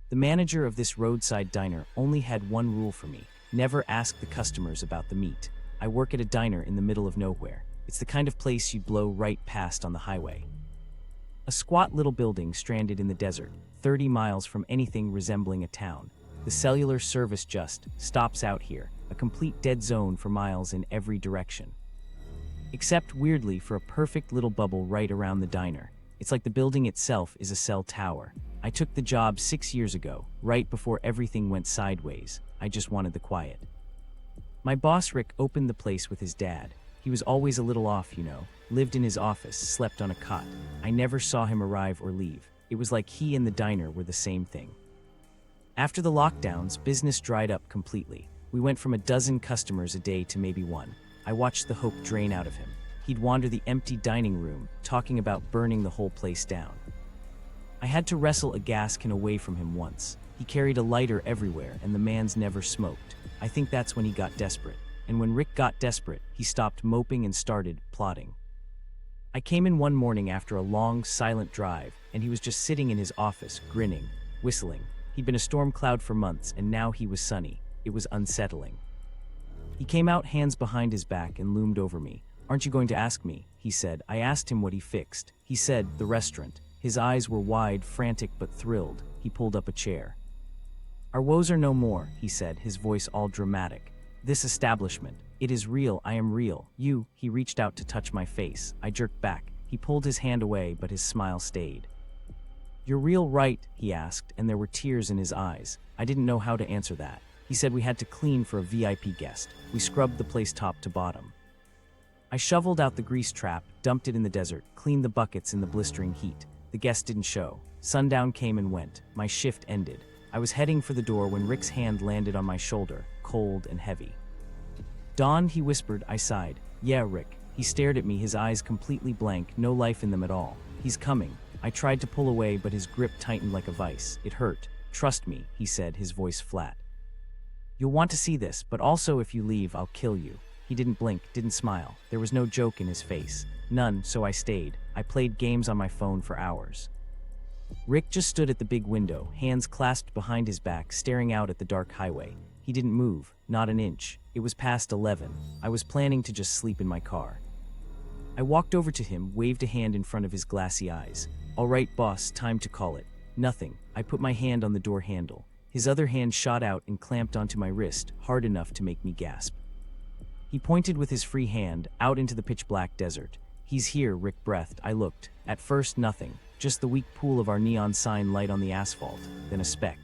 The manager of this roadside diner only had one rule for me: never ask the customers about the meat. I work at a diner in the middle of nowhere. It's the kind of place you'd blow right past on the highway. A squat little building stranded in the desert, 30 miles from anything resembling a town. The cellular service just stops out here, a complete dead zone for miles in every direction. Except, weirdly, for a perfect little bubble right around the diner. It's like the building itself is a cell tower. I took the job 6 years ago, right before everything went sideways. I just wanted the quiet. My boss Rick opened the place with his dad. He was always a little off, lived in his office, slept on a cot. I never saw him arrive or leave. It was like he and the diner were the same thing. After the lockdowns, business dried up completely. We went from a dozen customers a day to maybe one. I watched the hope drain out of him. He'd wander the empty dining room, talking about burning the whole place down. I had to wrestle a gas can away from him once. He carried a lighter everywhere, and the man's never smoked. I think that's when he got desperate. And when Rick got desperate, he stopped moping and started plotting. I came in one morning after a long, silent drive, and he was just sitting in his office, grinning, whistling. He'd been a storm cloud for months, and now he was sunny. It was unsettling. He came out, hands behind his back, and loomed over me. "Aren't you going to ask me?" he said. I asked him what he fixed. He said, "The restaurant." His eyes were wide, frantic but thrilled. He pulled up a chair. "Our woes are no more," he said, his voice all dramatic. "This establishment, it is real. I am real. You." He reached out to touch my face. I jerked back. He pulled his hand away, but his smile stayed. "You're real, right?" he asked, and there were tears in his eyes. I didn't know how to answer that. He said we had to clean for a VIP guest. We scrubbed the place top to bottom. I shoveled out the grease trap, dumped it in the desert, cleaned the buckets in the blistering heat. The guest didn't show. Sundown came and went. My shift ended. I was heading for the door when Rick's hand landed on my shoulder, cold and heavy. "Dawn," he whispered. I sighed. "Yeah, Rick." He stared at me, his eyes completely blank, no life in them at all. "He's coming." I tried to pull away, but his grip tightened like a vice. It hurt. "Trust me," he said, his voice flat. "You'll want to see this, but also if you leave, I'll kill you." He didn't blink, didn't smile. There was no joke in his face. None, so I stayed. I played games on my phone for hours. Rick just stood at the big window, hands clasped behind his back, staring out at the dark highway. He didn't move, not an inch. It was past 11. I was planning to just sleep in my car. I walked over to him, waved a hand in front of his glassy eyes. "All right, boss, time to call it." "Nothing." I put my hand on the door handle. His other hand shot out and clamped onto my wrist, hard enough to make me gasp. He pointed with his free hand, out into the pitch-black desert. "He's here," Rick breathed. I looked. At first, nothing. Just the weak pool of our neon sign light on the asphalt, then a speck.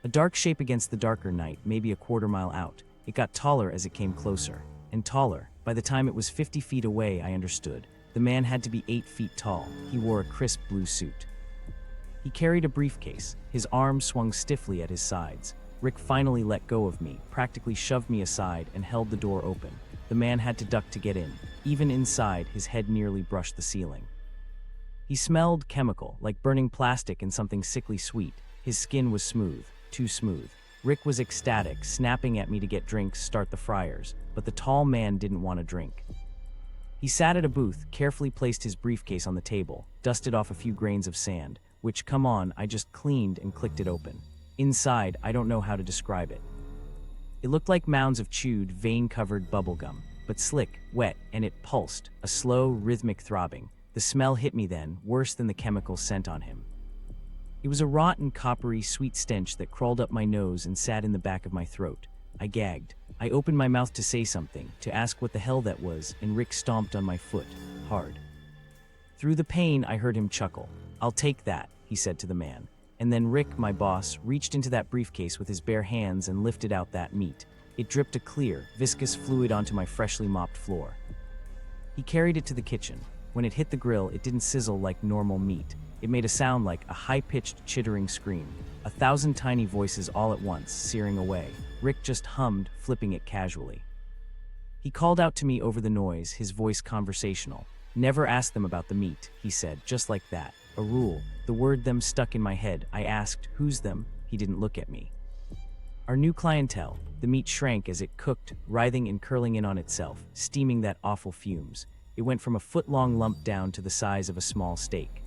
A dark shape against the darker night, maybe a quarter-mile out. It got taller as it came closer. And taller. By the time it was 50 feet away, I understood. The man had to be 8 feet tall. He wore a crisp blue suit. He carried a briefcase. His arms swung stiffly at his sides. Rick finally let go of me, practically shoved me aside, and held the door open. The man had to duck to get in. Even inside, his head nearly brushed the ceiling. He smelled chemical, like burning plastic and something sickly sweet. His skin was smooth, too smooth. Rick was ecstatic, snapping at me to get drinks, start the fryers, but the tall man didn't want a drink. He sat at a booth, carefully placed his briefcase on the table, dusted off a few grains of sand, which, come on, I just cleaned and clicked it open. Inside, I don't know how to describe it. It looked like mounds of chewed, vein-covered bubblegum, but slick, wet, and it pulsed, a slow, rhythmic throbbing. The smell hit me then, worse than the chemical scent on him. It was a rotten, coppery, sweet stench that crawled up my nose and sat in the back of my throat. I gagged. I opened my mouth to say something, to ask what the hell that was, and Rick stomped on my foot, hard. Through the pain, I heard him chuckle. "I'll take that," he said to the man. And then Rick, my boss, reached into that briefcase with his bare hands and lifted out that meat. It dripped a clear, viscous fluid onto my freshly mopped floor. He carried it to the kitchen. When it hit the grill, it didn't sizzle like normal meat. It made a sound like a high-pitched, chittering scream. 1,000 tiny voices all at once, searing away. Rick just hummed, flipping it casually. He called out to me over the noise, his voice conversational. "Never ask them about the meat," he said, just like that. A rule. The word "them" stuck in my head. I asked, "Who's them?" He didn't look at me. "Our new clientele." The meat shrank as it cooked, writhing and curling in on itself, steaming that awful fumes. It went from a foot-long lump down to the size of a small steak.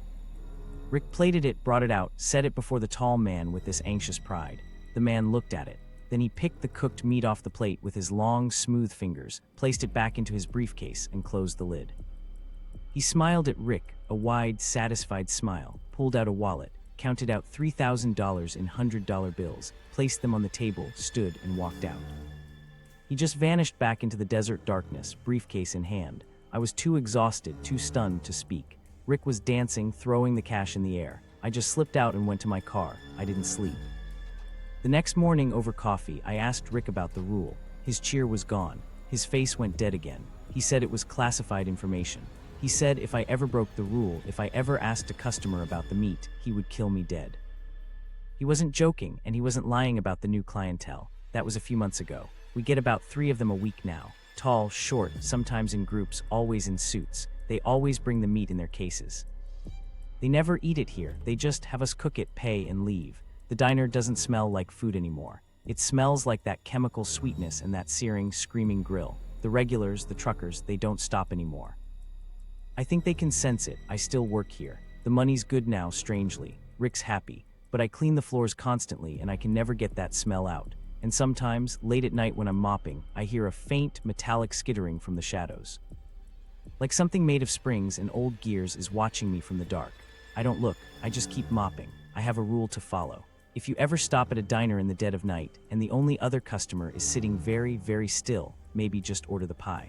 Rick plated it, brought it out, set it before the tall man with this anxious pride. The man looked at it. Then he picked the cooked meat off the plate with his long, smooth fingers, placed it back into his briefcase, and closed the lid. He smiled at Rick, a wide, satisfied smile, pulled out a wallet, counted out $3,000 in $100 bills, placed them on the table, stood, and walked out. He just vanished back into the desert darkness, briefcase in hand. I was too exhausted, too stunned to speak. Rick was dancing, throwing the cash in the air. I just slipped out and went to my car. I didn't sleep. The next morning over coffee, I asked Rick about the rule. His cheer was gone. His face went dead again. He said it was classified information. He said if I ever broke the rule, if I ever asked a customer about the meat, he would kill me dead. He wasn't joking, and he wasn't lying about the new clientele. That was a few months ago. We get about 3 of them a week now. Tall, short, sometimes in groups, always in suits. They always bring the meat in their cases. They never eat it here. They just have us cook it, pay, and leave. The diner doesn't smell like food anymore. It smells like that chemical sweetness and that searing, screaming grill. The regulars, the truckers, they don't stop anymore. I think they can sense it. I still work here. The money's good now, strangely. Rick's happy. But I clean the floors constantly, and I can never get that smell out. And sometimes, late at night when I'm mopping, I hear a faint, metallic skittering from the shadows. Like something made of springs and old gears is watching me from the dark. I don't look. I just keep mopping. I have a rule to follow. If you ever stop at a diner in the dead of night, and the only other customer is sitting very, very still, maybe just order the pie.